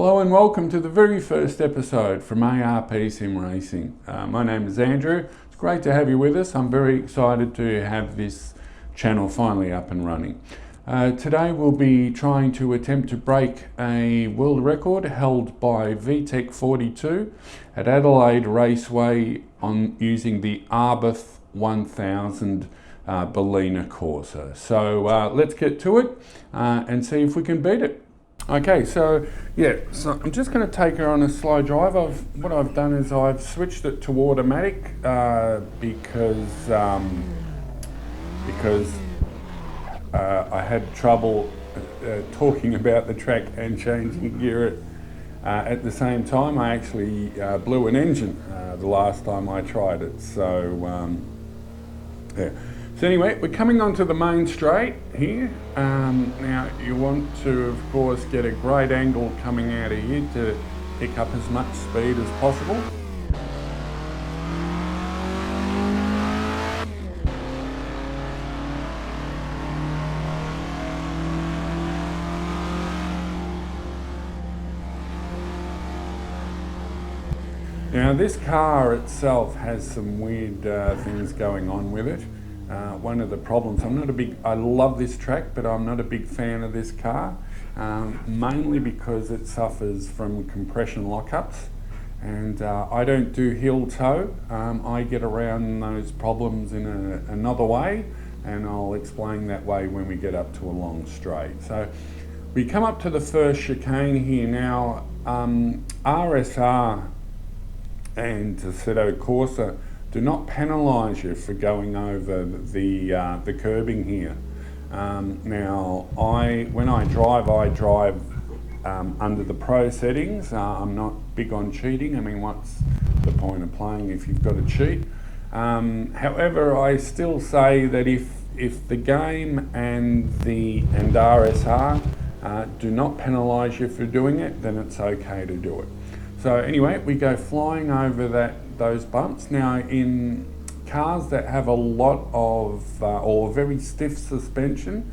Hello and welcome to the very first episode from ARP Sim Racing. My name is Andrew. It's great to have you with us. I'm very excited to have this channel finally up and running. Today we'll be trying to attempt to break a world record held by VTEC 42 at Adelaide Raceway on using the Arbeth 1000 Bellina Corsa. So let's get to it and see if we can beat it. Okay, so I'm just going to take her on a slow drive. What I've done is I've switched it to automatic because I had trouble talking about the track and changing gear at the same time. I actually blew an engine the last time I tried it. So So anyway, we're coming onto the main straight here. Now you want to, of course, get a great angle coming out of here to pick up as much speed as possible. Now this car itself has some weird things going on with it. One of the problems, I love this track, but I'm not a big fan of this car, mainly because it suffers from compression lockups, and I don't do heel toe. I get around those problems in another way, and I'll explain that way when we get up to a long straight. So we come up to the first chicane here now. RSR and Assetto Corsa do not penalise you for going over the curbing here. Now, when I drive under the pro settings. I'm not big on cheating. I mean, what's the point of playing if you've got to cheat? However, I still say that if the game and RSR do not penalise you for doing it, then it's okay to do it. So anyway, we go flying over those bumps. Now in cars that have a lot of or very stiff suspension,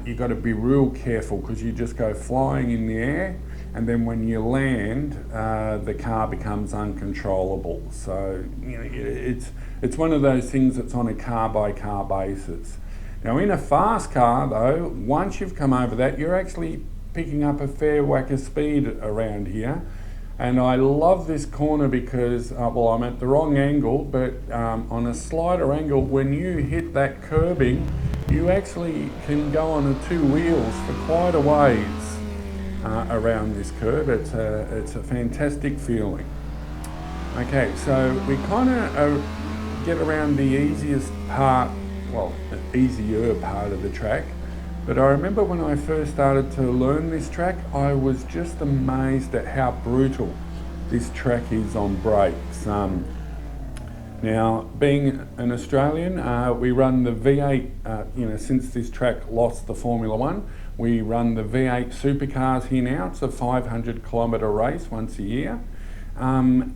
you've got to be real careful because you just go flying in the air, and then when you land, the car becomes uncontrollable. So it's one of those things that's on a car by car basis. Now in a fast car though, once you've come over that, you're actually picking up a fair whack of speed around here. And I love this corner because, I'm at the wrong angle, but on a slider angle, when you hit that curbing, you actually can go on the two wheels for quite a ways around this curve. It's a fantastic feeling. Okay, so we kind of get around the easiest part, the easier part of the track. But I remember when I first started to learn this track, I was just amazed at how brutal this track is on brakes. Now, being an Australian, we run the V8, since this track lost the Formula One, we run the V8 supercars here now. It's a 500 kilometre race once a year.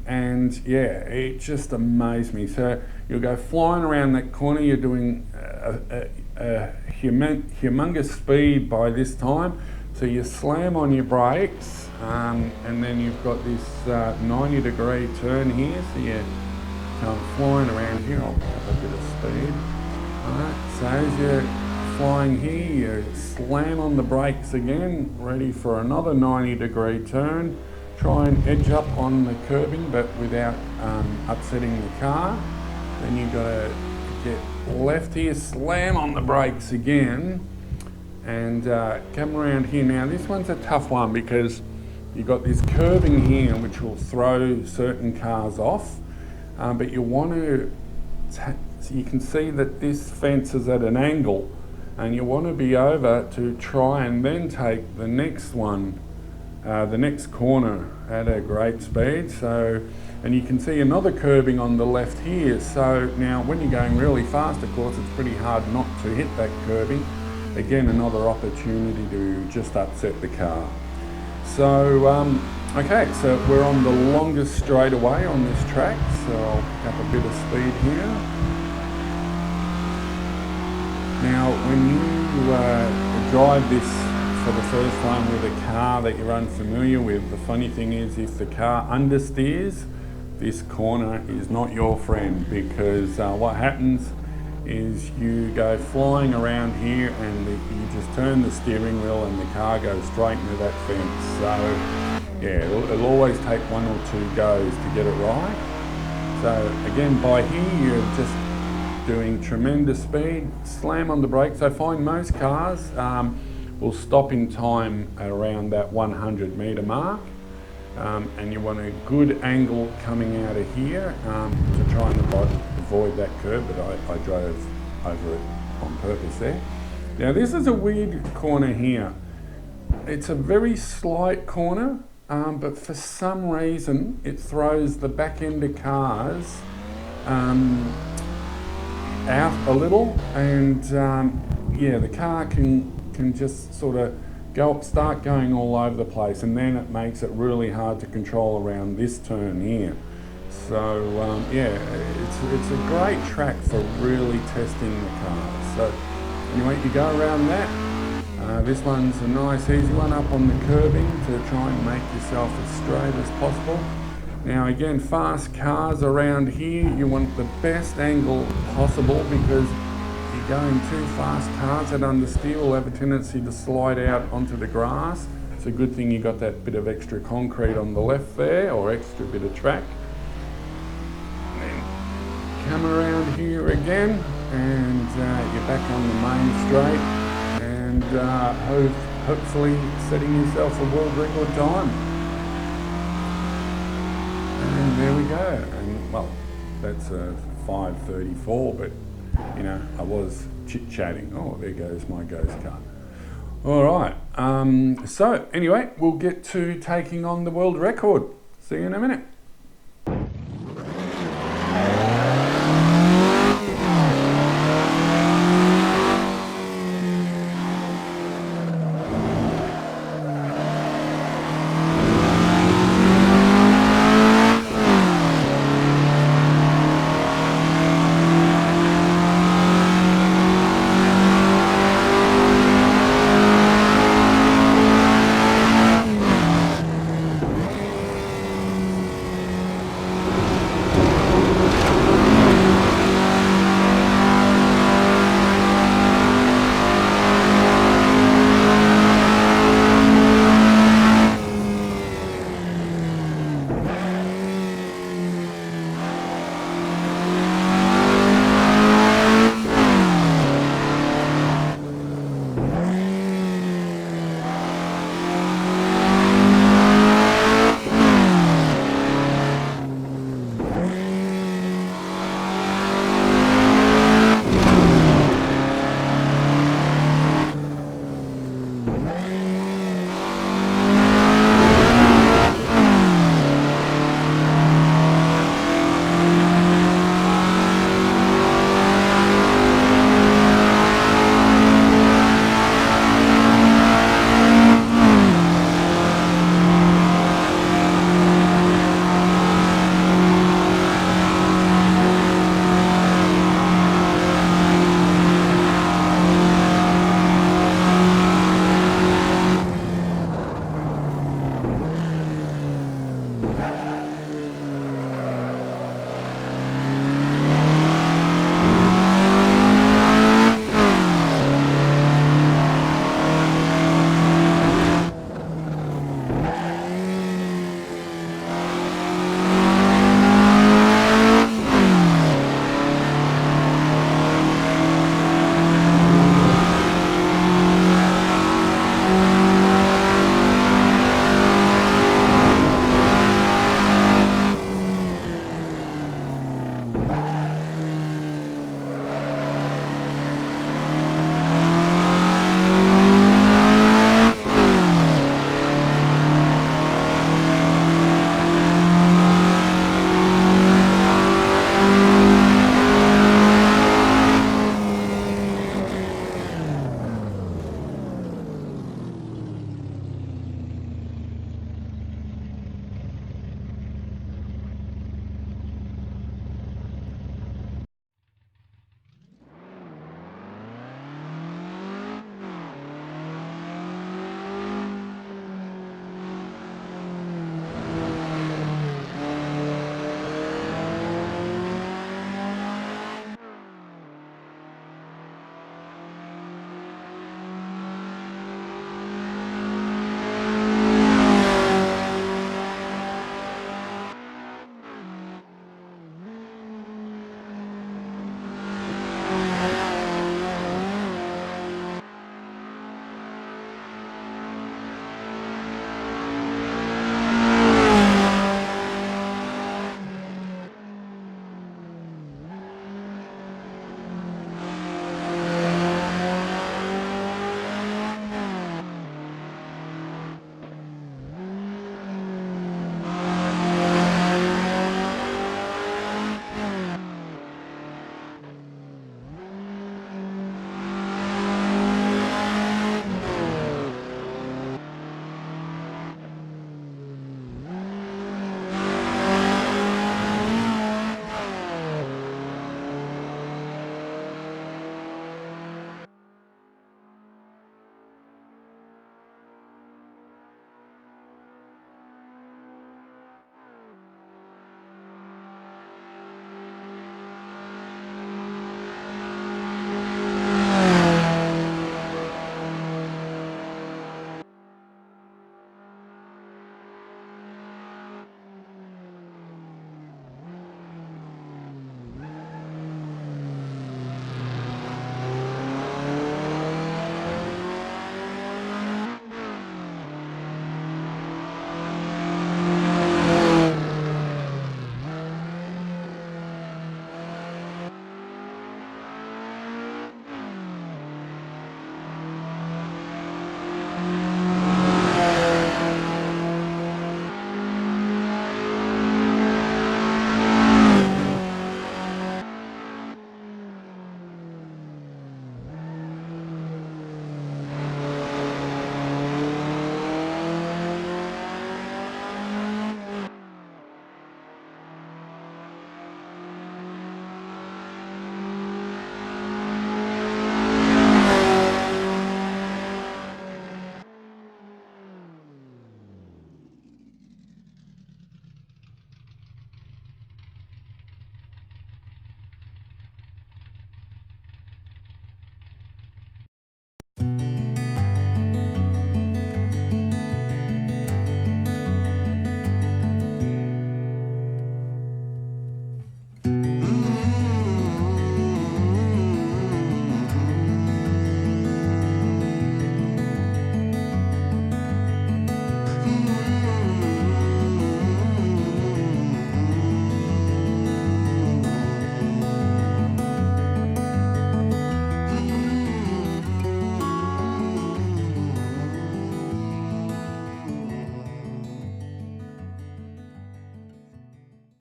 It just amazed me. So you'll go flying around that corner, you're doing a humongous speed by this time, so you slam on your brakes, and then you've got this 90-degree turn here, so you come flying around here. I'll pick up a bit of speed. Alright, so as you're flying here, you slam on the brakes again, ready for another 90-degree turn. Try and edge up on the curbing, but without upsetting the car. Then you've got to get left here, slam on the brakes again, and come around here. Now this one's a tough one because you've got this curbing here which will throw certain cars off, but you want to, so you can see that this fence is at an angle, and you want to be over to try and then take the next one, the next corner at a great speed. So, and you can see another curbing on the left here. So now when you're going really fast, of course, it's pretty hard not to hit that curbing. Again, another opportunity to just upset the car. So, okay, so we're on the longest straightaway on this track. So I'll pick up a bit of speed here. Now, when you drive this for the first time with a car that you're unfamiliar with, the funny thing is if the car understeers, this corner is not your friend, because what happens is you go flying around here and you just turn the steering wheel and the car goes straight into that fence. So yeah, it'll always take one or two goes to get it right. So again, by here you're just doing tremendous speed, slam on the brakes. I find most cars will stop in time around that 100 metre mark. And you want a good angle coming out of here to try and avoid that curve, but I drove over it on purpose there. Now this is a weird corner here. It's a very slight corner, but for some reason it throws the back end of cars out a little, and yeah, the car can just sort of start going all over the place, and then it makes it really hard to control around this turn here. So yeah, it's a great track for really testing the cars. So anyway, you go around that. This one's a nice easy one up on the curbing to try and make yourself as straight as possible. Now again, fast cars around here, you want the best angle possible, because you're going too fast, cars that understeer will have a tendency to slide out onto the grass. It's a good thing you got that bit of extra concrete on the left there, or extra bit of track. And then come around here again, and you're back on the main straight, and hopefully setting yourself a world record time. And there we go. And well, that's a 5:34, but you know, I was chit-chatting. Oh, there goes my ghost car. All right. So anyway, we'll get to taking on the world record. See you in a minute.